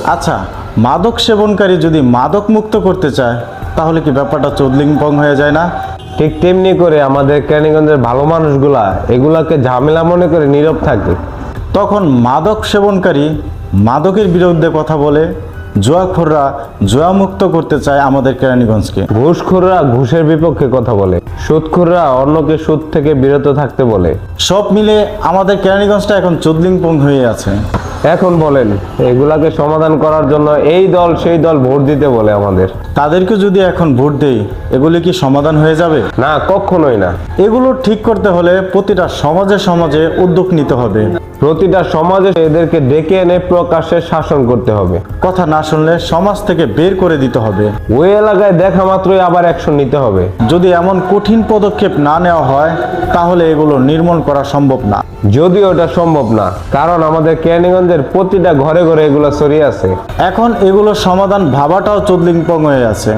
আচ্ছা, মাদক সেবনকারী যদি মাদক মুক্ত করতে চায় তাহলে কি ব্যাপারটা চোদলিংপং হয়ে যায় না? ঠিক তেমনি করে আমাদের কেরানীগঞ্জের ভালো মানুষগুলা এগুলাকে ঝামেলা মনে করে নীরব থাকে। তখন মাদক সেবনকারী মাদকের বিরুদ্ধে কথা বলে, জুয়াখোররা জুয়া মুক্ত করতে চায় আমাদের কেরানীগঞ্জকে। ঘুষখোররা ঘুষের বিপক্ষে কথা বলে, সুদখোররা অন্যকে সুদ থেকে বিরত থাকতে বলে। সব মিলে আমাদের কেরানীগঞ্জটা এখন চোদলিংপং হয়ে আছে। এখন বলেন, এগুলাকে সমাধান করার জন্য এই দল সেই দল ভোট দিতে বলে আমাদের। তাদেরকে যদি এখন ভোট দেই, এগুলি কি সমাধান হয়ে যাবে? না, কখনোই না। এগুলো ঠিক করতে হলে প্রতিটা সমাজে সমাজে উদ্যোগ নিতে হবে। প্রতিটা সমাজে এদেরকে ডেকে এনে প্রকাশ্যে শাসন করতে হবে। কথা না শুনলে সমাজ থেকে বের করে দিতে হবে। ওই এলাকায় দেখা মাত্রই আবার অ্যাকশন নিতে হবে। যদি এমন কঠিন পদক্ষেপ না নেওয়া হয় তাহলে এগুলো নির্মূল করা সম্ভব না। যদিও এটা সম্ভব না, কারণ আমাদের কেরানীগঞ্জের প্রতিটা ঘরে ঘরে এগুলো ছড়িয়ে আছে। এখন এগুলো সমাধান ভাবাটাও চোদলিংপং হয়ে আছে।